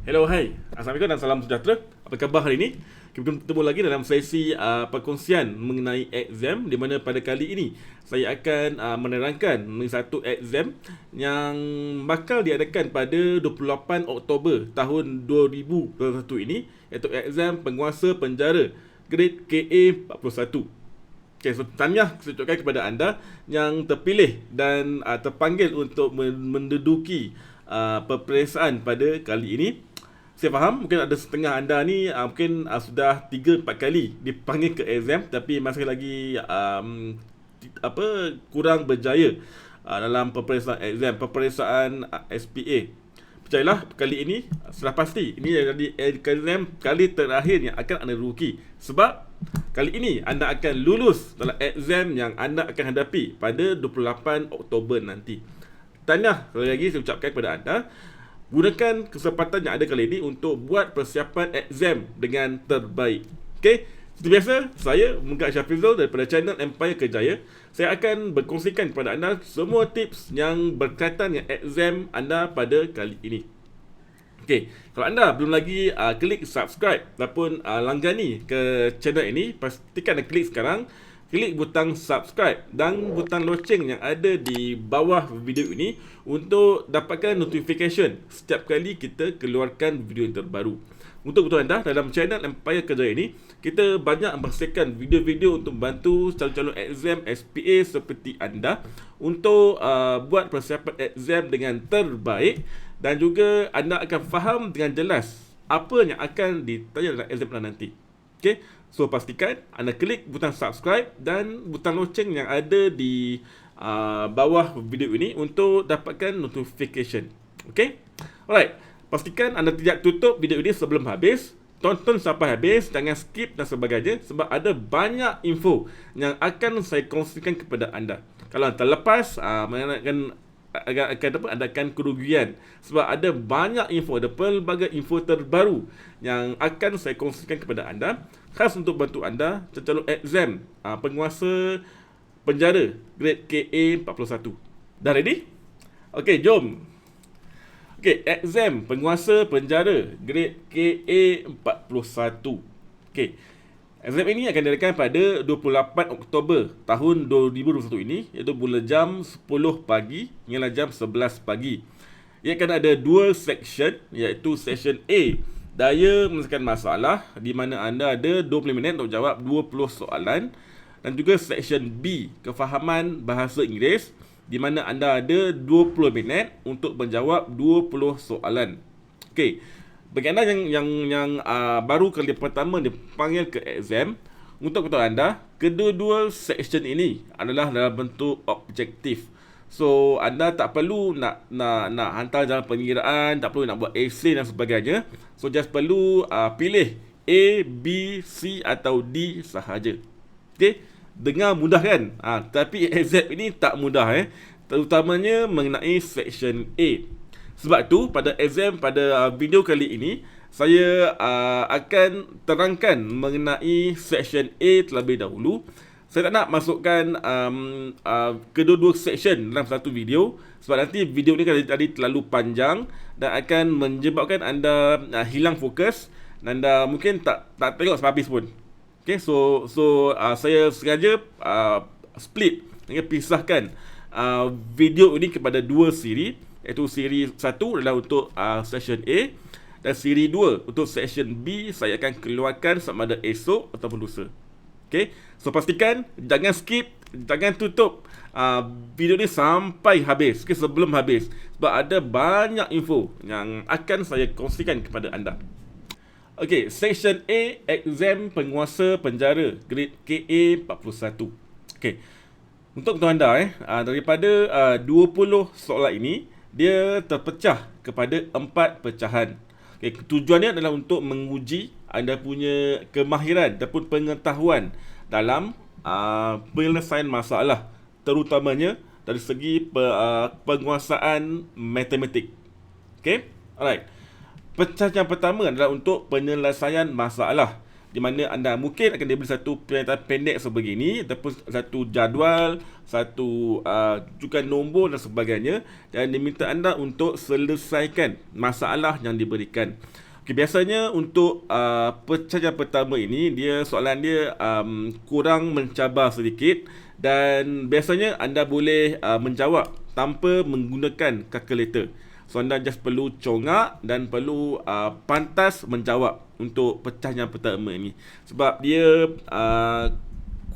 Hello, hai. Assalamualaikum dan salam sejahtera. Apa khabar hari ini? Kita bertemu lagi dalam sesi perkongsian mengenai exam, di mana pada kali ini saya akan menerangkan mengenai satu exam yang bakal diadakan pada 28 Oktober tahun 2021 ini, iaitu exam penguasa penjara grade KA 41. Okay, so tahniah saya ucapkan kepada anda yang terpilih dan terpanggil untuk menduduki peperiksaan pada kali ini. Saya faham mungkin ada setengah anda ni mungkin sudah 3-4 kali dipanggil ke exam tapi masih lagi kurang berjaya dalam peperiksaan SPA. Percayalah kali ini sudah pasti ini jadi exam kali terakhir yang akan anda rugi, sebab kali ini anda akan lulus dalam exam yang anda akan hadapi pada 28 Oktober nanti. Tahniah sekali lagi saya ucapkan kepada anda. Gunakan kesempatan yang ada kali ini untuk buat persiapan exam dengan terbaik. Okey, seperti biasa, saya Muhammad Syafizul daripada channel Empire Kejaya. Saya akan berkongsikan kepada anda semua tips yang berkaitan dengan exam anda pada kali ini. Okey, kalau anda belum lagi klik subscribe ataupun langgani ke channel ini, pastikan anda klik sekarang. Klik butang subscribe dan butang loceng yang ada di bawah video ini untuk dapatkan notification setiap kali kita keluarkan video yang terbaru. Untuk betul anda, dalam channel Empire Kejaya ini, kita banyak membersihkan video-video untuk membantu calon-calon exam SPA seperti anda untuk buat persiapan exam dengan terbaik, dan juga anda akan faham dengan jelas apa yang akan ditanya dalam exam nanti. Okay, so pastikan anda klik butang subscribe dan butang loceng yang ada di bawah video ini untuk dapatkan notification. Okay, alright. Pastikan anda tidak tutup video ini sebelum habis. Tonton sampai habis, jangan skip dan sebagainya, sebab ada banyak info yang akan saya kongsikan kepada anda. Kalau terlepas, anda akan kerugian, sebab ada banyak info, ada pelbagai info terbaru yang akan saya kongsikan kepada anda khas untuk bantu anda calon exam penguasa penjara grade KA 41. Dah ready? Okey, jom. Okey, exam penguasa penjara grade KA 41. Okey, exam ini akan diadakan pada 28 Oktober tahun 2021 ini, iaitu mula jam 10 pagi hingga jam 11 pagi. Ia akan ada dua section, iaitu section A, daya menyelesaikan masalah, di mana anda ada 20 minit untuk jawab 20 soalan, dan juga section B, kefahaman bahasa Inggeris, di mana anda ada 20 minit untuk menjawab 20 soalan. Okey, bagi anda yang baru kali pertama dipanggil ke exam, untuk betul anda, kedua-dua section ini adalah dalam bentuk objektif. So anda tak perlu nak hantar jalan pengiraan, tak perlu nak buat essay dan sebagainya. So just perlu pilih A, B, C atau D sahaja. Okey, dengar mudah kan? Tapi exam ini tak mudah terutamanya mengenai section A. Sebab tu pada exam pada video kali ini saya akan terangkan mengenai section A terlebih dahulu. Saya tak nak masukkan kedua-dua section dalam satu video, sebab nanti video ni akan jadi terlalu panjang dan akan menyebabkan anda hilang fokus dan anda mungkin tak tengok sampai habis pun. Okay, so saya sengaja split, pisahkan video ini kepada dua siri, iaitu siri 1 adalah untuk session A, dan siri 2 untuk session B saya akan keluarkan sama ada esok ataupun lusa. Okay, so pastikan jangan skip, jangan tutup video ni sampai habis, sebelum habis, sebab ada banyak info yang akan saya kongsikan kepada anda. Okay, section A, exam penguasa penjara grade KA 41. Okay, untuk anda daripada 20 soalan ini, dia terpecah kepada 4 pecahan. Okay, tujuannya adalah untuk menguji anda punya kemahiran ataupun pengetahuan dalam penyelesaian masalah, terutamanya dari segi penguasaan matematik. Okay, alright. Pecahan yang pertama adalah untuk penyelesaian masalah, di mana anda mungkin akan diberi satu pernyataan pendek sebegini ataupun satu jadual, satu rujukan nombor dan sebagainya, dan diminta anda untuk selesaikan masalah yang diberikan. Okay, biasanya untuk pecahan pertama ini, soalan dia kurang mencabar sedikit, dan biasanya anda boleh menjawab tanpa menggunakan kalkulator. So anda just perlu congak dan perlu pantas menjawab untuk pecahan yang pertama ini, sebab dia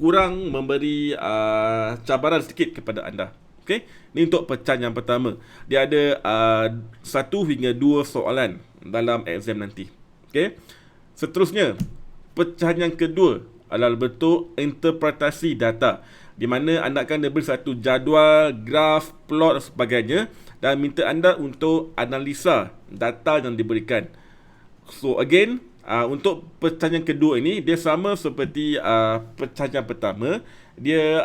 kurang memberi cabaran sedikit kepada anda. Okey, ni untuk pecahan yang pertama. Dia ada 1 hingga 2 soalan dalam exam nanti. Okey. Seterusnya, pecahan yang kedua adalah bentuk interpretasi data, di mana anda akan diberi satu jadual, graf, plot dan sebagainya, dan minta anda untuk analisa data yang diberikan. So again, untuk pecahan yang kedua ini, dia sama seperti pecahan yang pertama. Dia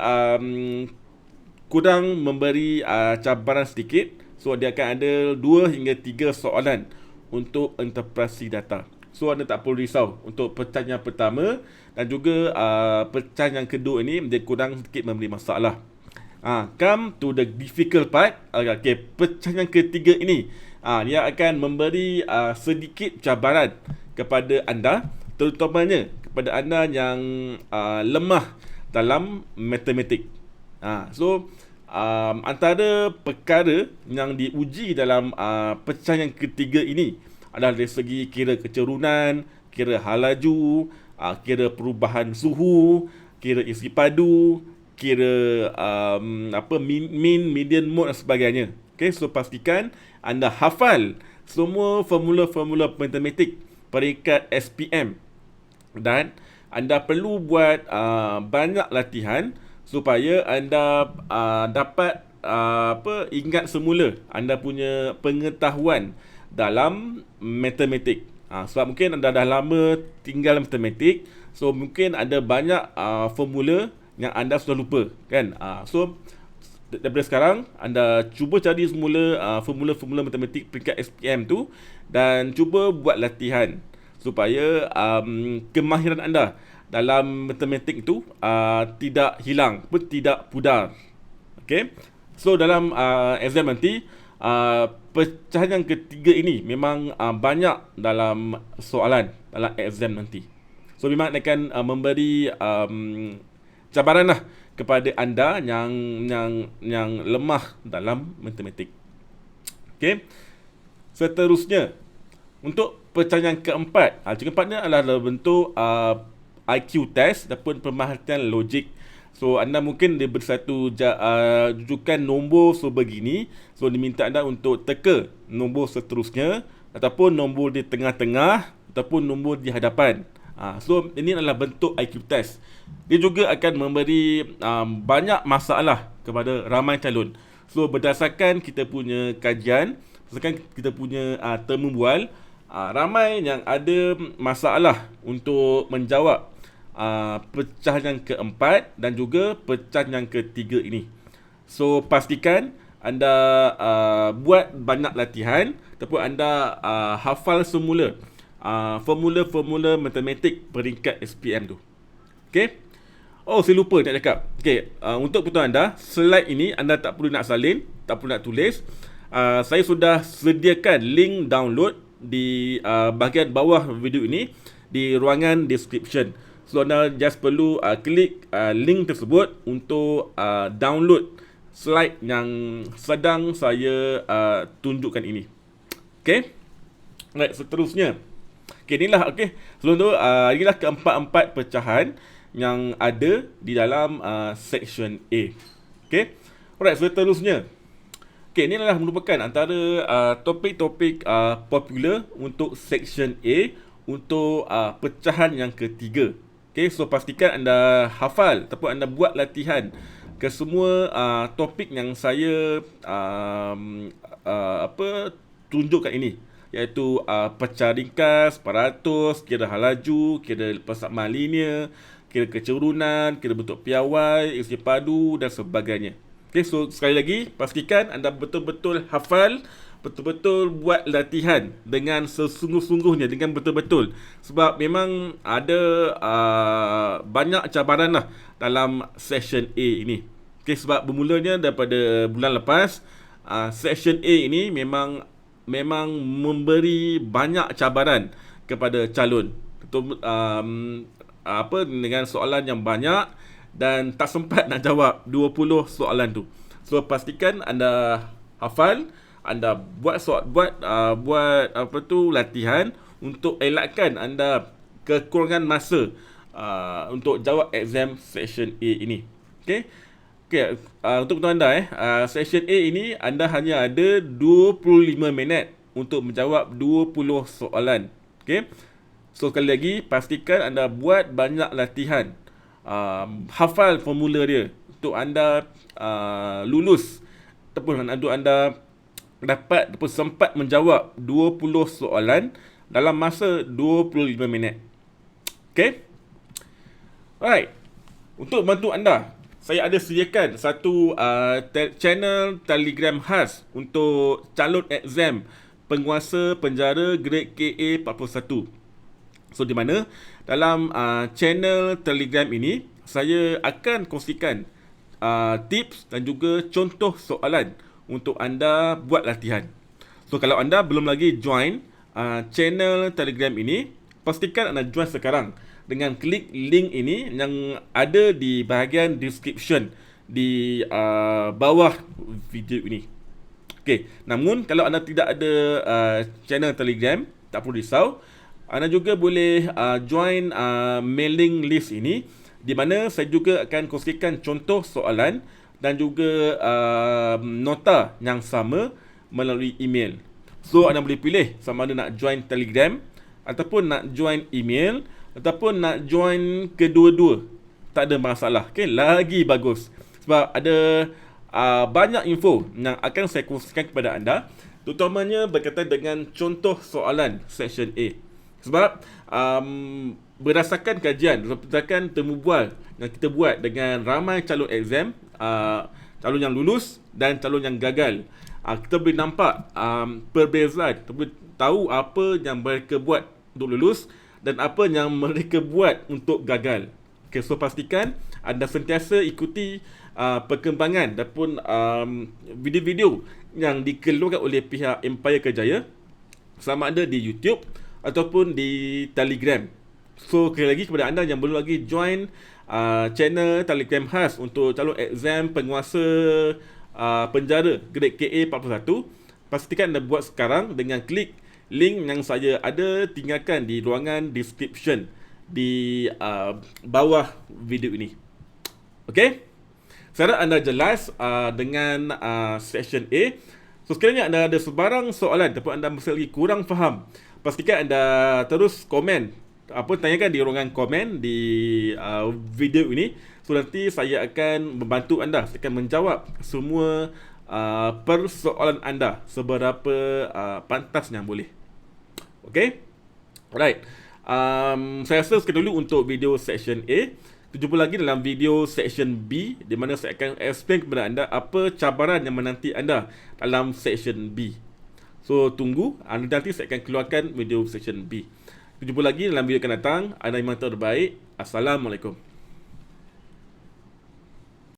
kurang memberi cabaran sedikit. So dia akan ada 2 hingga 3 soalan untuk interpretasi data. So anda tak perlu risau untuk pecahan yang pertama, dan juga pecahan yang kedua ini dia kurang sedikit memberi masalah. Come to the difficult part. Okay, pecahan yang ketiga ini, dia akan memberi sedikit cabaran kepada anda, terutamanya kepada anda yang lemah dalam matematik. So antara perkara yang diuji dalam pecahan yang ketiga ini adalah dari segi kira kecerunan, kira hal laju, kira perubahan suhu, kira isi padu, kira mean, median, mode dan sebagainya. Okay, so pastikan anda hafal semua formula-formula matematik peringkat SPM, dan anda perlu buat banyak latihan supaya anda dapat ingat semula anda punya pengetahuan dalam matematik. Sebab mungkin anda dah lama tinggal matematik, so mungkin ada banyak formula yang anda sudah lupa, kan? So daripada sekarang anda cuba cari semula formula-formula matematik peringkat SPM tu, dan cuba buat latihan supaya kemahiran anda dalam matematik tu tidak hilang pun tidak pudar. Okay, so dalam exam nanti, pecahan yang ketiga ini memang banyak dalam soalan dalam exam nanti. So memang akan memberi cabaran lah kepada anda yang lemah dalam matematik. Okey. Seterusnya, untuk pecahan yang keempat, keempatnya adalah dalam bentuk IQ test ataupun pemerhatian logik. So anda mungkin diberi satu rujukan nombor sebegini, so diminta anda untuk teka nombor seterusnya, ataupun nombor di tengah-tengah, ataupun nombor di hadapan. So ini adalah bentuk IQ test. Dia juga akan memberi banyak masalah kepada ramai calon. So berdasarkan kita punya kajian, berdasarkan kita punya temu bual, ramai yang ada masalah untuk menjawab pecahan yang keempat dan juga pecahan yang ketiga ini. So pastikan anda buat banyak latihan, ataupun anda hafal semula formula-formula matematik peringkat SPM tu. Okay. Oh, saya lupa nak cakap. Okay, untuk betul anda, slide ini anda tak perlu nak salin, tak perlu nak tulis. Saya sudah sediakan link download di bahagian bawah video ini, di ruangan description. So anda just perlu klik link tersebut untuk download slide yang sedang saya tunjukkan ini. Okay. Right, seterusnya. Okay, inilah, okay. Sebelum tu, inilah keempat-empat pecahan yang ada di dalam section A. Okay. Alright, seterusnya. Okay, ini adalah merupakan antara topik-topik popular untuk section A untuk pecahan yang ketiga. Okay, so pastikan anda hafal ataupun anda buat latihan ke semua topik yang saya tunjukkan ini, iaitu pecah ringkas, peratus, kira hal laju, kira persamaan linear, kira kecerunan, kira bentuk piawai, isi padu dan sebagainya. Okay, so sekali lagi pastikan anda betul-betul hafal betul-betul buat latihan dengan sesungguh-sungguhnya, dengan betul-betul. Sebab memang ada banyak cabaran lah dalam session A ini. Okay, sebab bermulanya daripada bulan lepas, session A ini memang memberi banyak cabaran kepada calon. Dengan soalan yang banyak dan tak sempat nak jawab 20 soalan tu. So pastikan anda hafal, anda buat latihan untuk elakkan anda kekurangan masa untuk jawab exam session A ini. Okey. Okey, untuk anda session A ini anda hanya ada 25 minit untuk menjawab 20 soalan. Okey. So sekali lagi pastikan anda buat banyak latihan. Hafal formula dia untuk anda lulus ataupun untuk anda dapat ataupun sempat menjawab 20 soalan dalam masa 25 minit. Okay? Alright. Untuk bantu anda, saya ada sediakan satu channel Telegram khas untuk calon exam penguasa penjara grade KA 41. So di mana dalam channel Telegram ini saya akan kongsikan tips dan juga contoh soalan untuk anda buat latihan. So kalau anda belum lagi join channel Telegram ini, pastikan anda join sekarang dengan klik link ini yang ada di bahagian description di bawah video ini. Okey, namun kalau anda tidak ada channel Telegram, tak perlu risau. Anda juga boleh join mailing list ini, di mana saya juga akan kongsikan contoh soalan dan juga nota yang sama melalui email. So anda boleh pilih sama ada nak join Telegram ataupun nak join email ataupun nak join kedua-dua. Tak ada masalah. Okay, lagi bagus. Sebab ada banyak info yang akan saya kongsikan kepada anda, terutamanya berkaitan dengan contoh soalan section A. Sebab berdasarkan kajian, berdasarkan temu bual yang kita buat dengan ramai calon exam, calon yang lulus dan calon yang gagal, kita boleh nampak perbezaan. Kita boleh tahu apa yang mereka buat untuk lulus dan apa yang mereka buat untuk gagal. Okay, so pastikan anda sentiasa ikuti perkembangan ataupun video-video yang dikeluarkan oleh pihak Empire Kejaya, sama ada di YouTube ataupun di Telegram. So sekali lagi kepada anda yang belum lagi join channel Telegram khas untuk calon exam penguasa penjara grade KA 41, pastikan anda buat sekarang dengan klik link yang saya ada tinggalkan di ruangan description di bawah video ini. Okey? Saya harap anda jelas dengan section A. So sekiranya anda ada sebarang soalan ataupun anda masih lagi kurang faham, pastikan anda terus komen, tanyakan di ruangan komen di video ini. So nanti saya akan membantu anda, saya akan menjawab semua persoalan anda seberapa pantasnya boleh. Okay? Alright. Saya rasa sekian dulu untuk video section A. Kita jumpa lagi dalam video section B, di mana saya akan explain kepada anda apa cabaran yang menanti anda dalam section B. So tunggu, nanti saya akan keluarkan video section B. Kita jumpa lagi dalam video akan datang. Anda yang terbaik. Assalamualaikum.